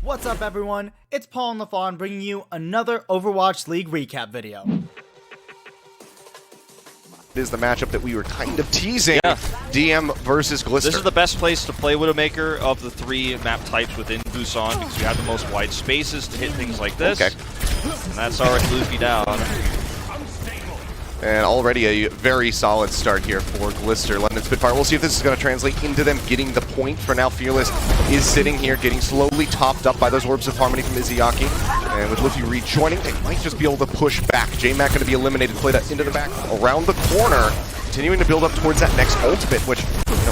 What's up everyone, it's Paul and LaFon bringing you another Overwatch League recap video. It is the matchup that we were kind of teasing, yeah. DM versus Glister. This is the best place to play Widowmaker of the three map types within Busan because you have the most wide spaces to hit things like this. Okay. And that's already Luffy down. And already a very solid start here for Glister. London Spitfire, we'll see if this is going to translate into them getting the point. For now, Fearless is sitting here getting slowly topped up by those Orbs of Harmony from Izayaki. And with Luffy rejoining, they might just be able to push back. J-Mac going to be eliminated, played into the back, around the corner, continuing to build up towards that next ultimate, which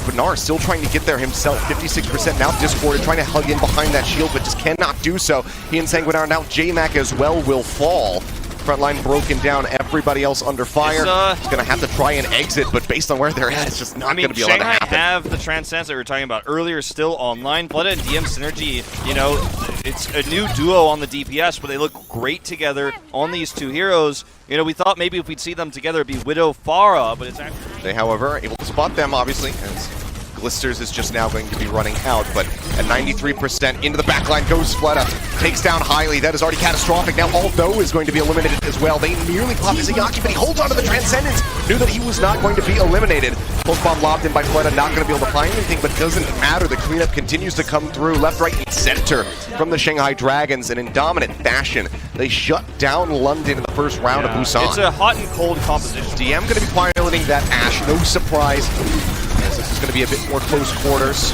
Bernard still trying to get there himself. 56% now discorded, trying to hug in behind that shield, but just cannot do so. He and Sanguinar now, J-Mac as well will fall. Front line broken down, everybody else under fire. He's going to have to try and exit, but based on where they're at, it's just not going to be allowed to happen. Shanghai have the Transcends that we were talking about earlier still online. Blood and DM synergy, you know, it's a new duo on the DPS, but they look great together on these two heroes. You know, we thought maybe if we'd see them together, it'd be Widow Farah, but it's actually... They, however, are able to spot them, obviously, as Glisters is just now going to be running out, but at 93% into the backline goes Fleta, takes down Highly. That is already catastrophic. Now Aldo is going to be eliminated as well. They nearly pop Izayaki, but he holds onto the Transcendence. Knew that he was not going to be eliminated. Pulse bomb lobbed in by Fleta, not going to be able to find anything, but it doesn't matter. The cleanup continues to come through left, right, and center from the Shanghai Dragons, and in dominant fashion, they shut down London in the first round of Busan. It's a hot and cold composition. DM going to be piloting that Ashe, no surprise. This is going to be a bit more close quarters.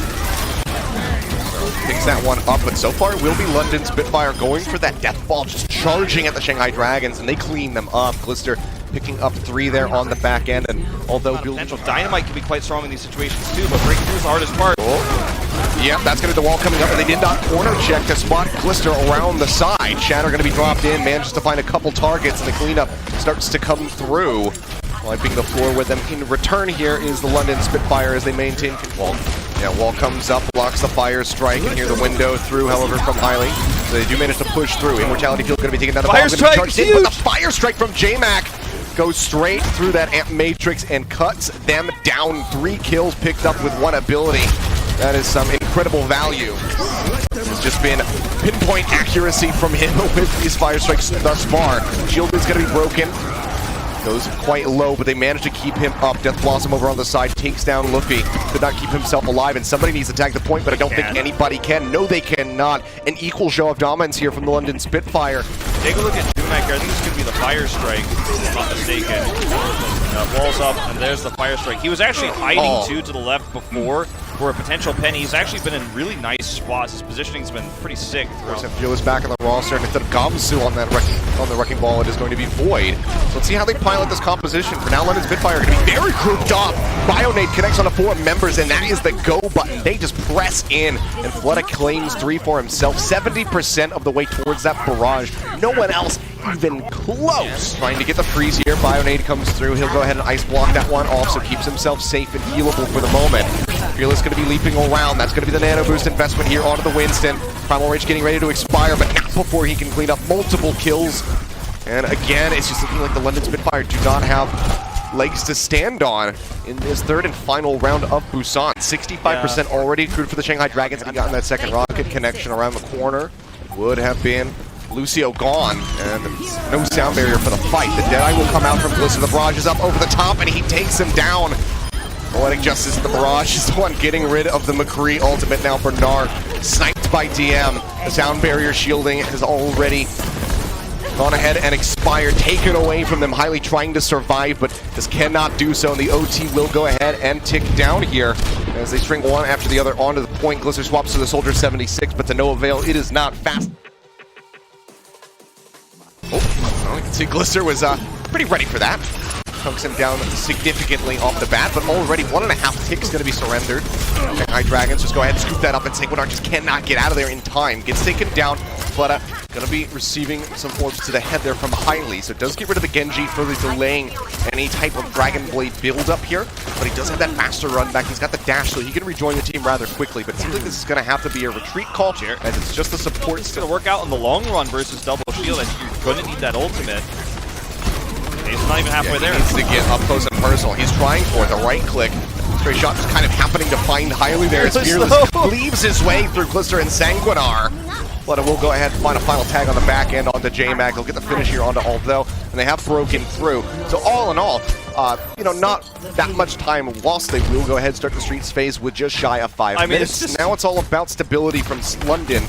Picks that one up, but so far it will be London Spitfire going for that death ball, just charging at the Shanghai Dragons, and they clean them up. Glister picking up 3 there on the back end, and although potential Dynamite can be quite strong in these situations too, but breakthrough is the hardest part. Yeah, that's going to be the wall coming up, and they did not corner check to spot Glister around the side. Shatter going to be dropped in, manages to find a couple targets, and the cleanup starts to come through. Wiping the floor with them. In return here is the London Spitfire as they maintain control. Yeah, wall comes up, blocks the fire strike, and here the window through, however, from Highly. So they do manage to push through. Immortality Field going to be taken down the fire strike, but the fire strike from J-Mac goes straight through that Amp Matrix and cuts them down. 3 kills picked up with 1 ability. That is some incredible value. This has just been pinpoint accuracy from him with these fire strikes thus far. Shield is going to be broken. Goes quite low, but they managed to keep him up. Death Blossom over on the side takes down Luffy. Could not keep himself alive, and somebody needs to tag the point, but I don't think anybody can. No, they cannot. An equal show of dominance here from the London Spitfire. Take a look at J-Mac here. I think this could be the fire strike, if I'm not mistaken. Walls up, and there's the fire strike. He was actually hiding too to the left before for a potential penny. He's actually been in really nice spots. His positioning's been pretty sick. Fearless back on the roster, and instead of Gamsu on the wrecking ball, it is going to be Void. So let's see how they pilot this composition. For now, London Spitfire are going to be very grouped up. Bionade connects on the 4 members, and that is the go button. They just press in, and Fleta claims 3 for himself. 70% of the way towards that barrage. No one else even close. Trying to get the freeze here. Bionade comes through. He'll go ahead and ice block that one off, so keeps himself safe and healable for the moment. Fearless going to be leaping around. That's going to be the nano boost investment here onto the Winston. Primal Rage getting ready to expire, but not before he can clean up multiple kills. And again, it's just looking like the London Spitfire do not have legs to stand on in this 3rd and final round of Busan. 65% already accrued for the Shanghai Dragons. If he gotten that second rocket connection around the corner, would have been Lucio gone, and no sound barrier for the fight. The Deadeye will come out from Glister. The barrage is up over the top, and he takes him down. Poetic Justice, the barrage is the one getting rid of the McCree ultimate. Now Bernard sniped by DM. The sound barrier shielding has already gone ahead and expired, taken away from them. Highly trying to survive, but just cannot do so, and the OT will go ahead and tick down here as they string one after the other onto the point. Glister swaps to the Soldier 76, but to no avail. It is not fast. Oh, you can see Glister was pretty ready for that. Chunks him down significantly off the bat, but already 1.5 ticks going to be surrendered. Shanghai Dragons just go ahead and scoop that up, and Sanguinar just cannot get out of there in time. Gets taken down, but going to be receiving some orbs to the head there from Highly, so it does get rid of the Genji, further delaying any type of Dragon Blade build up here, but he does have that faster run back. He's got the dash, so he can rejoin the team rather quickly, but it seems like this is going to have to be a retreat call here, as it's just the support. It's going to work out in the long run versus double shield, as you're going to need that ultimate. He's not even halfway there. He needs to get up close and personal. He's trying for the right click. Stray shot just kind of happening to find Highly there as Fearless cleaves his way through Glister and Sanguinar. Fleta will go ahead and find a final tag on the back end onto J-Mag. They'll get the finish here onto Aldo, and they have broken through. So all in all, not that much time lost. They will go ahead and start the Streets phase with just shy of 5 minutes. Now it's all about stability from London,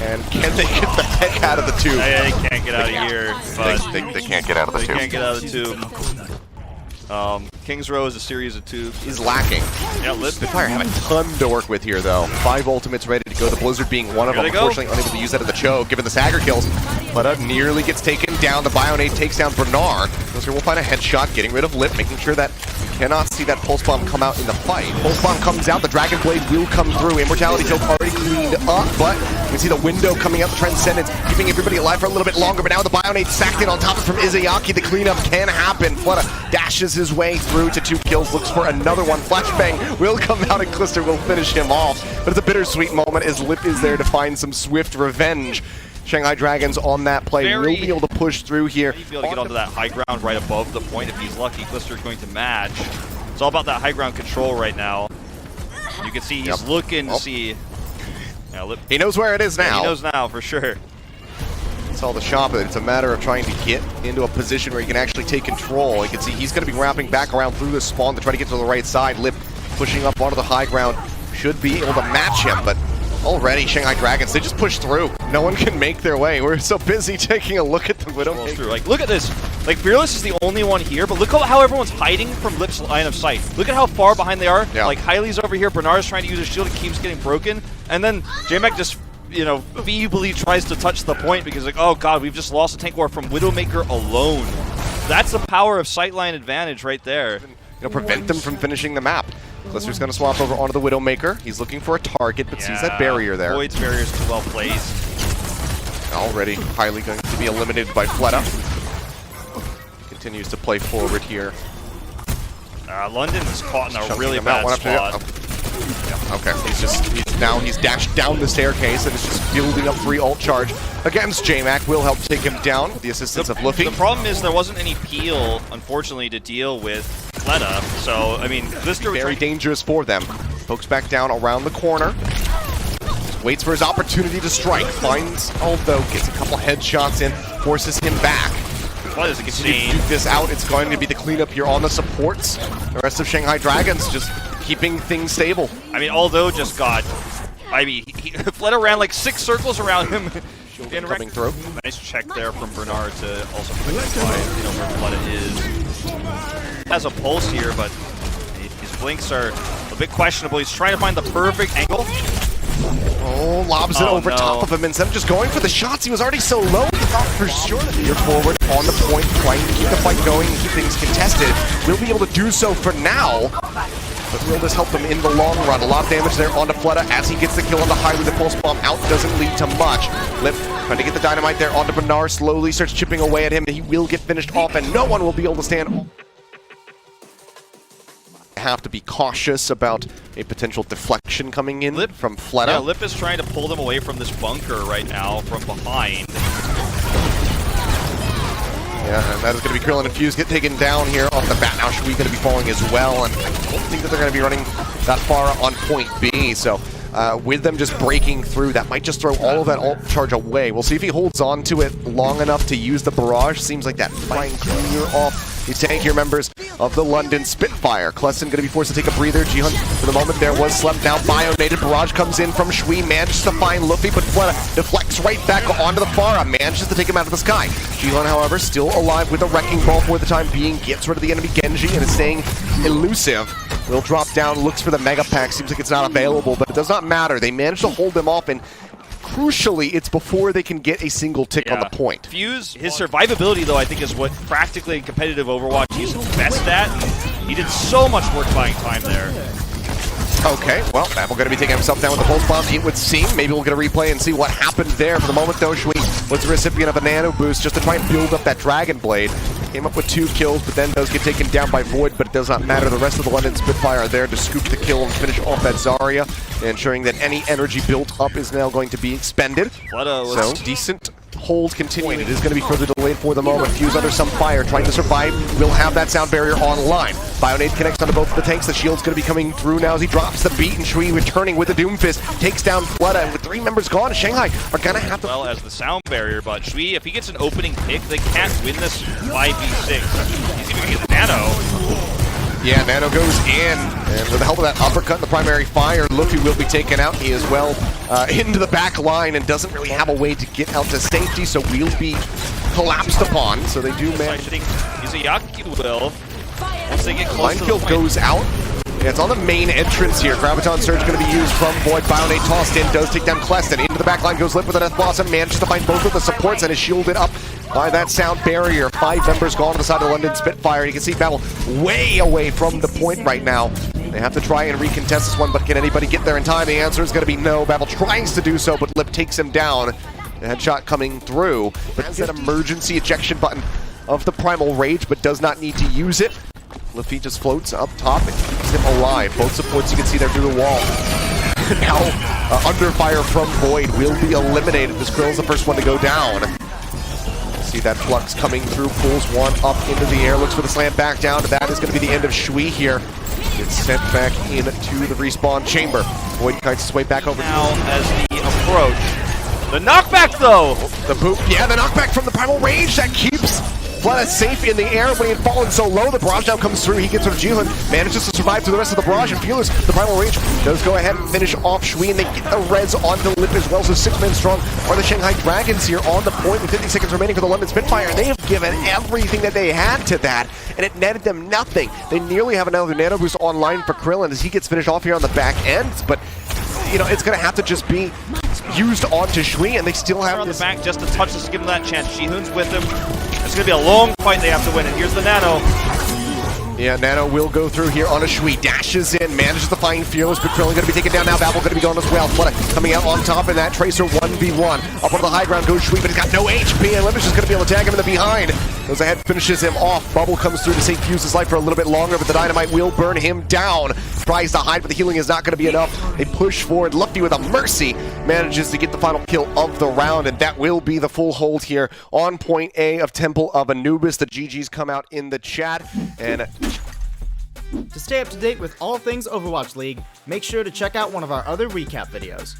and can they get the heck out of the tube? They can't get out of here. But They can't get out of the tube. They can't get out of the tube. King's Row is a series of tubes. He's lacking. Yeah, Spitfire have a ton to work with here, though. 5 ultimates ready to go. The Blizzard being one of them. Unfortunately, unable to use that in the choke, given the Sagger kills. But nearly gets taken down. The Bionade takes down Bernard. So we'll find a headshot, getting rid of Lip, making sure that you cannot see that Pulse Bomb come out in the fight. Pulse Bomb comes out, the Dragon Blade will come through. Immortality Choke already cleaned up, but you can see the window coming out, the Transcendence, keeping everybody alive for a little bit longer. But now the Bionade sacked in on top of from Izayaki. The cleanup can happen. Fleta dashes his way through to 2 kills, looks for another one. Flashbang will come out and Clister will finish him off. But it's a bittersweet moment as Lip is there to find some swift revenge. Shanghai Dragons on that play will be able to push through here. He'll be able to get onto that high ground right above the point if he's lucky. Clister's going to match. It's all about that high ground control right now. You can see he's looking to see. Yeah, Lip, he knows where it is now. Yeah, he knows now for sure. It's all the shop. It's a matter of trying to get into a position where he can actually take control. You can see he's going to be wrapping back around through the spawn to try to get to the right side. Lip pushing up onto the high ground. Should be able to match him, but already Shanghai Dragons, they just push through. No one can make their way. We're so busy taking a look at the Widowmaker. Like, look at this. Like, Fearless is the only one here, but look how everyone's hiding from Lip's line of sight. Look at how far behind they are. Yeah. Like, Hyli's over here. Bernard's trying to use his shield. It keeps getting broken. And then J-Mac just, feebly tries to touch the point because, like, oh, God, we've just lost a tank war from Widowmaker alone. That's the power of sightline advantage right there. Prevent them from finishing the map. Clister's going to swap over onto the Widowmaker. He's looking for a target, but sees that barrier there. Void's barrier is well placed. Already highly going to be eliminated by Fleta. Continues to play forward here. London is caught in a really bad spot. Okay, he's dashed down the staircase and is just building up free ult charge against J-Mac. Will help take him down with the assistance of Luffy. The problem is there wasn't any peel, unfortunately, to deal with Fleta. So, I mean, Clister very dangerous for them. Pokes back down around the corner. Just waits for his opportunity to strike. Finds Aldo, gets a couple headshots in, forces him back. What is it? Duke this out. It's going to be the cleanup here on the supports. The rest of Shanghai Dragons just keeping things stable. I mean, Aldo just got. Fleta ran like 6 circles around him. Coming through. Nice check there from Bernard to also identify, where Fleta is. Has a pulse here, but his blinks are a bit questionable. He's trying to find the perfect angle. Oh, lobs it over top of him instead of just going for the shots. He was already so low. He thought for sure that you're forward on the point, trying to keep the fight going and keep things contested. We'll be able to do so for now. But will this help them in the long run? A lot of damage there onto Fleta as he gets the kill on the Hyli. The Pulse Bomb out doesn't lead to much. Lip trying to get the dynamite there onto Bernard. Slowly starts chipping away at him. He will get finished off and no one will be able to stand. Have to be cautious about a potential deflection coming in from Fleta. Yeah, Lip is trying to pull them away from this bunker right now from behind. Yeah, and that is going to be Krillin and Fuse get taken down here off the bat. Now Shui going to be falling as well, and I don't think that they're going to be running that far on point B, so with them just breaking through, that might just throw all of that ult charge away. We'll see if he holds on to it long enough to use the barrage. Seems like that might clear off the tankier members of the London Spitfire. Kleston going to be forced to take a breather. Jihan, for the moment there, was slept. Now Bionated. Barrage comes in from Shui. Manages to find Luffy, but Fleta deflects right back onto the Pharah. Manages to take him out of the sky. Jihan, however, still alive with a Wrecking Ball for the time being. Gets rid of the enemy Genji and is staying elusive. Will drop down, looks for the Mega Pack. Seems like it's not available, but it does not matter. They managed to hold them off, and crucially, it's before they can get a single tick on the point. Fuse, his survivability, though, I think is what practically in competitive Overwatch he's best at. He did so much work buying time there. Okay, well, Babel going to be taking himself down with the Pulse Bomb, it would seem. Maybe we'll get a replay and see what happened there. For the moment, though, Shui was the recipient of a Nano Boost just to try and build up that Dragon Blade. Came up with 2 kills, but then does get taken down by Void, but it does not matter. The rest of the London Spitfire are there to scoop the kill and finish off that Zarya, ensuring that any energy built up is now going to be expended. So, decent hold continuing. It is going to be further delayed for the moment. Fuse under some fire, trying to survive. Will have that sound barrier online. Bionade connects onto both of the tanks. The shield's going to be coming through now as he drops the beat, and Shui returning with the Doomfist. Takes down Fleta, and with 3 members gone, Shanghai are going to have to... Well as the sound barrier, but Shui, if he gets an opening pick, they can't win this 5v6. He's even going to get the Nano. Yeah, Nano goes in, and with the help of that uppercut in the primary fire, Luffy will be taken out. He is well into the back line and doesn't really have a way to get out to safety, so we'll be collapsed upon. So they do manage. I think Izayaki will. Once they get close to the Minefield point. goes out. Yeah, it's on the main entrance here. Graviton Surge going to be used from Void. Bionade tossed in, does take down Cleston. Into the back line goes Lip with a Death Blossom. Manages to find both of the supports and is shielded up by that sound barrier. 5 members gone to the side of the London Spitfire. You can see Battle way away from the point right now. They have to try and recontest this one, but can anybody get there in time? The answer is going to be no. Babel tries to do so, but Lip takes him down. The headshot coming through, but has that emergency ejection button of the Primal Rage, but does not need to use it. Lafitte just floats up top and keeps him alive. Both supports you can see there through the wall. Now, under fire from Void will be eliminated. This Grill's the first one to go down. See that Flux coming through, pulls one up into the air, looks for the slam back down, and that is going to be the end of Shui here. Gets sent back into the respawn chamber. Void kites his way back over Now as the approach. The knockback though! The boot, yeah, the knockback from the Primal Rage that keeps Fleta safe in the air when he had fallen so low. The barrage now comes through. He gets rid of Jihun, manages to survive through the rest of the barrage, and Feelers, the Primal Rage, does go ahead and finish off Shui, and they get the res onto Lip as well. So 6 men strong are the Shanghai Dragons here on the point with 50 seconds remaining for the London Spitfire. They have given everything that they had to that, and it netted them nothing. They nearly have another Nano Boost online for Krillin as he gets finished off here on the back end, but you know, it's going to have to just be used onto Shui, and they still have on this... the back just to touch this, give him that chance. Jihun's with him. It's going to be a long fight they have to win, and here's the Nano. Yeah, Nano will go through here on a Shui, dashes in, manages to find Fearless, but Krillin going to be taken down now. Babel going to be going as well. Fleta coming out on top, and that Tracer 1v1. Up on the high ground goes Shui, but he's got no HP, and Limbish is going to be able to tag him in the behind. Goes ahead, finishes him off. Bubble comes through to save Fuse's life for a little bit longer, but the Dynamite will burn him down. Tries to hide, but the healing is not going to be enough. They push forward. Luffy with a Mercy manages to get the final kill of the round, and that will be the full hold here on point A of Temple of Anubis. The GGs come out in the chat, and... To stay up to date with all things Overwatch League, make sure to check out one of our other recap videos.